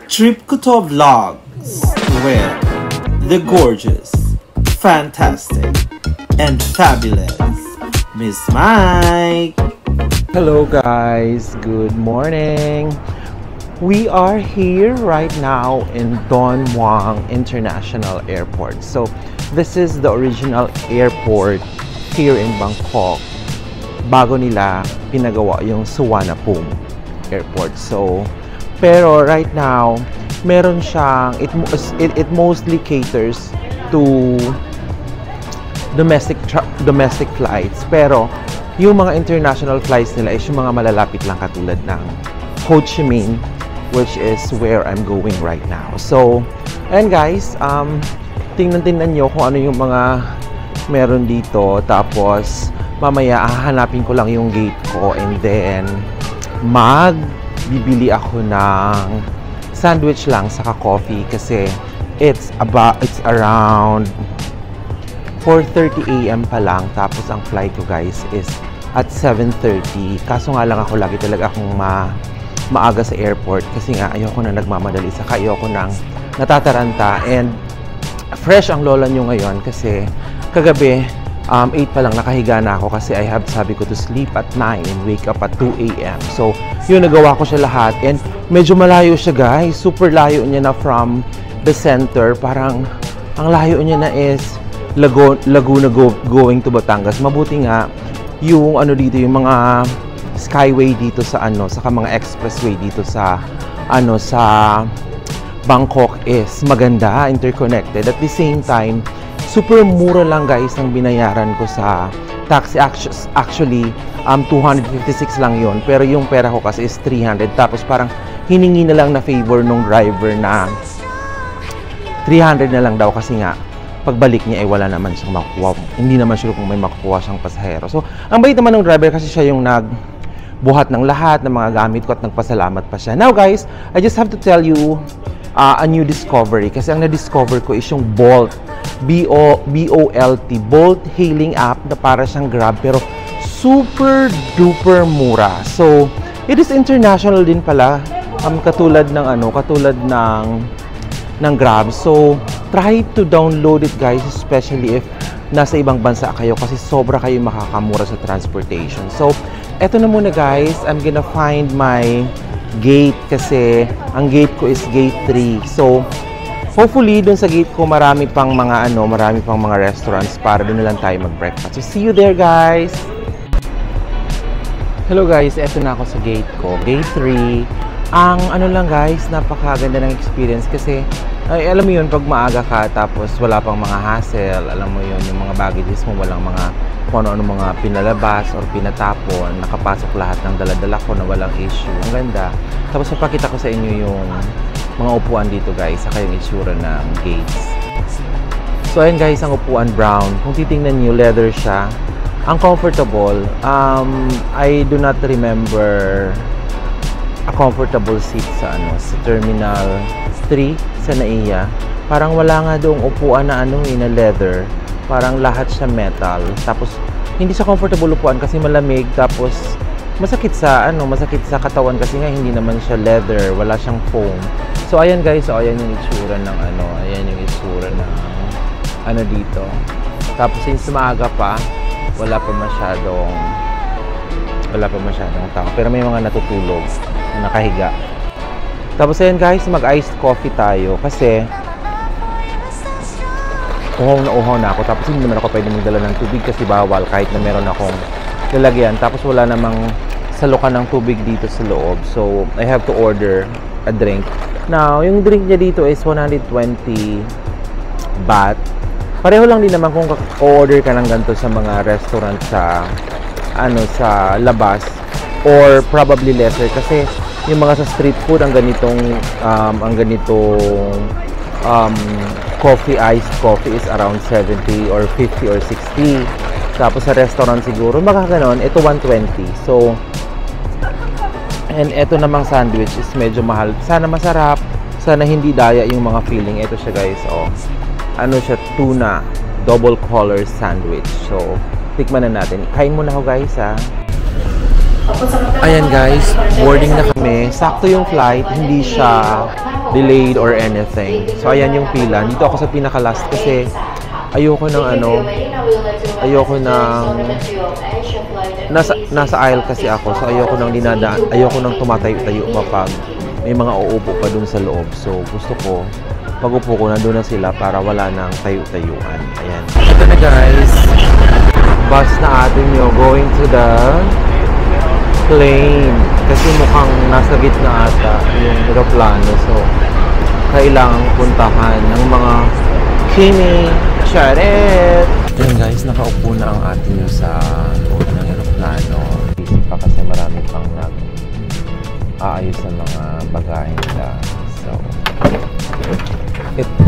Trip Kuto Vlogs with the gorgeous, fantastic, and fabulous Miss Mike. Hello guys, good morning. We are here right now in Don Muang International Airport. So this is the original airport here in Bangkok. Bago nila pinagawa yung Suvarnabhumi Airport. So pero right now meron siyang it mostly caters to domestic flights, pero yung mga international flights nila is yung mga malalapit lang katulad ng Ho Chi Minh, which is where I'm going right now. So and guys, tingnan nyo kung ano yung mga meron dito, tapos mamaya hahanapin ko lang yung gate ko and then bibili ako ng sandwich lang saka coffee kasi it's around 4:30 AM pa lang, tapos ang flight ko guys is at 7:30. Kaso nga lang ako lagi talaga akong maaga sa airport kasi nga ayoko na nagmamadali, saka ayoko nang natataranta. And fresh ang lola nyo ngayon kasi kagabi 8 pa lang nakahiga na ako kasi sabi ko to sleep at 9 and wake up at 2 AM. So yun, nagawa ko siya lahat and medyo malayo siya guys, super layo niya na from the center. Parang ang layo niya na is Laguna going to Batangas. Mabuti nga yung dito, yung mga skyway dito sa saka mga expressway dito sa sa Bangkok is maganda, interconnected. At the same time, super mura lang guys ang binayaran ko sa taxi. Actually 256 lang yon, pero yung pera ko kasi is 300. Tapos parang hiningi na lang na favor nung driver na 300 na lang daw kasi nga pagbalik niya ay wala naman siyang makukuha. Hindi naman sure kung may makukuha siyang pasahero. So ang bait naman ng driver kasi siya yung nagbuhat ng lahat ng mga gamit ko at nagpasalamat pa siya. Now guys, I just have to tell you a new discovery, kasi ang na-discover ko is yung Bolt, B-O-L-T, Bolt hailing app na para siyang Grab pero super duper mura. So it is international din pala, katulad ng Grab. So try to download it guys, especially if nasa ibang bansa kayo, kasi sobra kayo makakamura sa transportation. So eto na muna guys, I'm gonna find my gate kasi ang gate ko is gate 3. So hopefully dun sa gate ko marami pang mga restaurants para dun na lang tayo mag-breakfast. So see you there guys. Hello guys, eto na ako sa gate ko, gate 3. Ang lang guys, napakaganda ng experience kasi alam mo yun, pag maaga ka tapos wala pang mga hassle, alam mo yun, yung mga baggages mo walang mga kung ano mga pinalabas or pinatapon, nakapasok lahat ng dala-dala ko na walang issue. Ang ganda. Tapos papakita ko sa inyo yung mga upuan dito guys, saka yung itsura ng gates. So ayun guys, ang upuan brown. Kung titingnan nyo, leather siya. Ang comfortable. I do not remember a comfortable seat sa Terminal 3 sa NAIA. Parang wala nga doong upuan na na leather. Parang lahat siya metal. Tapos hindi siya comfortable upuan kasi malamig, tapos masakit sa katawan kasi nga hindi naman siya leather, wala siyang foam. So ayan guys, ayan yung itsura ng ayan yung itsura ng dito. Tapos since maaga pa, wala pa masyadong tao, pero may mga natutulog na nakahiga. Tapos ayan guys, mag-iced coffee tayo kasi uhaw na ako. Tapos hindi naman ako pwede magdala ng tubig kasi bawal kahit na meron akong lalagyan. Tapos wala namang salukan ng tubig dito sa loob. So I have to order a drink. Now, yung drink niya dito is 120 baht. Pareho lang din naman kung order ka ng ganito sa mga restaurant sa labas, or probably lesser kasi yung mga sa street food ang ganitong iced coffee is around 70 or 50 or 60. Tapos sa restaurant siguro magkaganon, ito 120. So and ito namang sandwich is medyo mahal. Sana masarap, sana hindi daya yung mga filling. Ito siya guys, siya, tuna double color sandwich. So tikman na natin. Kain muna ako guys ha. Ayan guys, boarding na kami. Sakto yung flight, hindi siya delayed or anything. So ayan yung pila. Dito ako sa pinaka-last kasi ayoko ng nasa aisle kasi ako. So ayoko nang tumatayo-tayo pa pag may mga uupo pa dun sa loob. So gusto ko, pag upo ko, nandun na sila para wala nang tayo-tayuan. Ayan. Ito na guys. Bus na atin yung going to the plane. Kasi mukhang nasa gitna ata yung aeroplano. So, kailangang puntahan ng mga Kimi Charet. Ayan guys, nakaupo na ang atin yung sa loob ng aeroplano. Busy pa kasi marami pang nag-aayos sa mga bagay nila. So,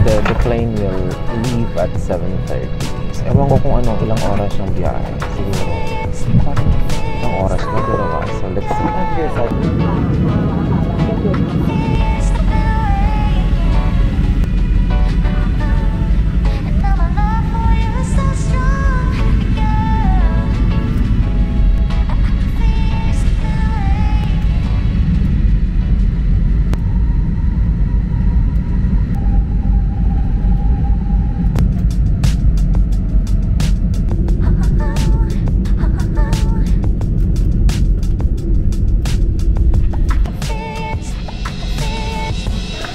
the plane will leave at 7:30. So, ewan ko kung ilang oras yung biyahe. Siguro, parang ilang oras na dalawa. So, let's see.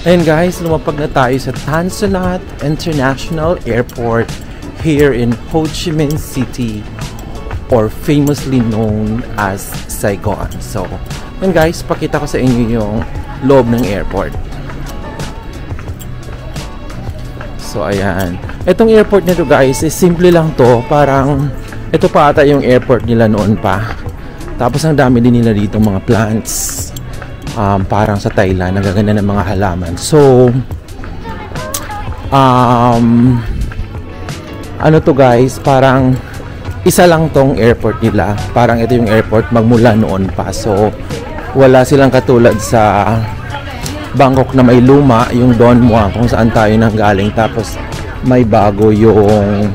Ayan guys, lumapag na tayo sa Tan Son Nhat International Airport here in Ho Chi Minh City, or famously known as Saigon. So, ayan guys, pakita ko sa inyo yung loob ng airport. So, ayan. Itong airport nito guys, is simple lang to. Parang, ito pa ata yung airport nila noon pa. Tapos, ang dami din nila dito mga plants. Parang sa Thailand, nagaganda ng mga halaman. So, ano to guys, parang isa lang tong airport nila. Parang ito yung airport magmula noon pa. So, wala silang katulad sa Bangkok na may luma, yung Don Muang, kung saan tayo nanggaling. Tapos, may bago yung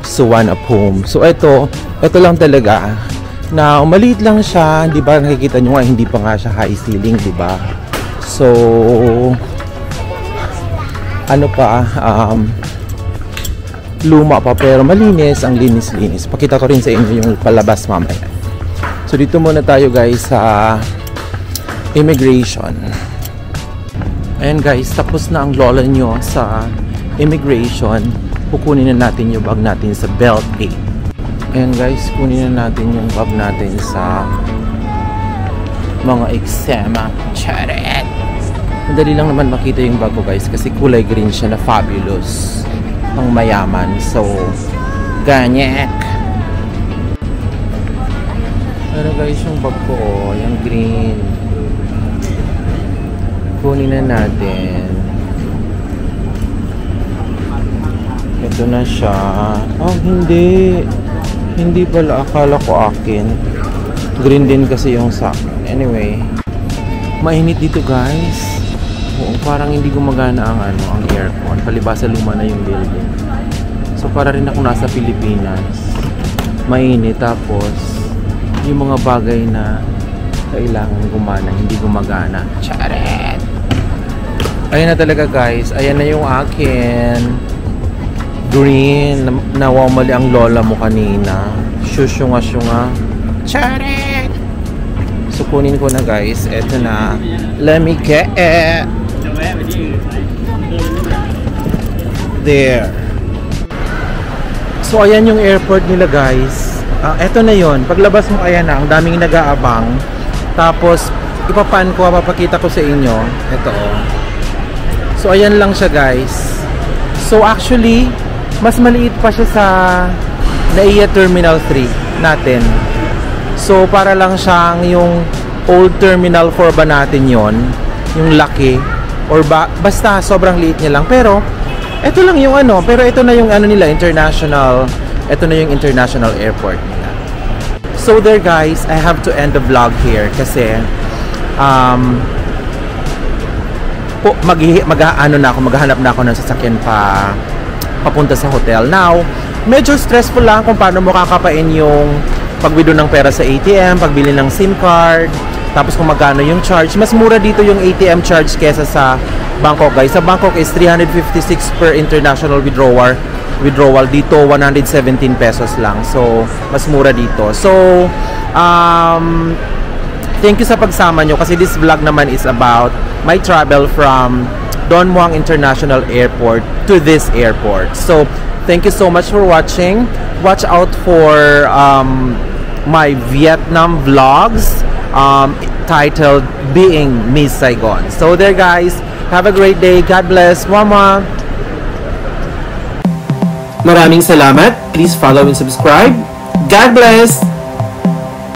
Suvarnabhumi. So, ito lang talaga. Now, maliit lang siya, di ba? Nakikita nyo nga, hindi pa nga siya high ceiling, di ba? So, ano pa, luma pa pero malinis, ang linis-linis. Pakita ko rin sa inyo yung palabas mamaya. So, dito muna tayo guys sa immigration. Ayan guys, tapos na ang lola nyo sa immigration. Kukunin na natin yung bag natin sa belt gate. Ayan guys, kunin na natin yung bag natin sa mga eksema. Charet! Madali lang naman makita yung bag ko guys kasi kulay green siya na fabulous. Ang mayaman. So, ganyak! Ano guys yung bag ko? Oh, yung green. Kunin na natin. Ito na siya. Oh, hindi. Hindi pala, akala ko akin. Green din kasi yung sa akin. Anyway, mainit dito guys. Oo, parang hindi gumagana ang aircon. Palibasa luma na yung building. So para rin ako nasa Pilipinas. Mainit, tapos yung mga bagay na kailangan gumana, hindi gumagana. Charet! Ayan na talaga guys. Ayan na yung akin. Green, nawamali ang lola mo kanina. Shushunga-shunga. Charet! So, kunin ko na guys. Eto na. Let me get it. There. So, ayan yung airport nila guys. Eto na yon. Paglabas mo, ayan na. Ang daming nag-aabang. Tapos, ipapan ko, papakita ko sa inyo. Eto. So, ayan lang siya guys. So, actually, mas maliit pa siya sa NAIA Terminal 3 natin. So, para lang siyang yung old Terminal 4 ba natin yon, yung laki. Or basta sobrang liit niya lang. Pero, ito lang yung pero ito na yung nila, international. Ito na yung international airport nila. So there guys, I have to end the vlog here kasi maghahanap na ako ng sasakyan papunta sa hotel. Now, medyo stressful lang kung paano mo kakapain yung pag-withdraw ng pera sa ATM, pagbili ng SIM card, tapos kung magkano yung charge. Mas mura dito yung ATM charge kesa sa Bangkok, guys. Sa Bangkok is 356 per international withdrawal. Dito 117 pesos lang. So mas mura dito. So thank you sa pagsama nyo kasi this vlog naman is about my travel from Don Muang International Airport to this airport. So thank you so much for watching. Watch out for my Vietnam vlogs titled Being Miss Saigon. So there, guys, have a great day. God bless. Mama. Maraming salamat. Please follow and subscribe. God bless.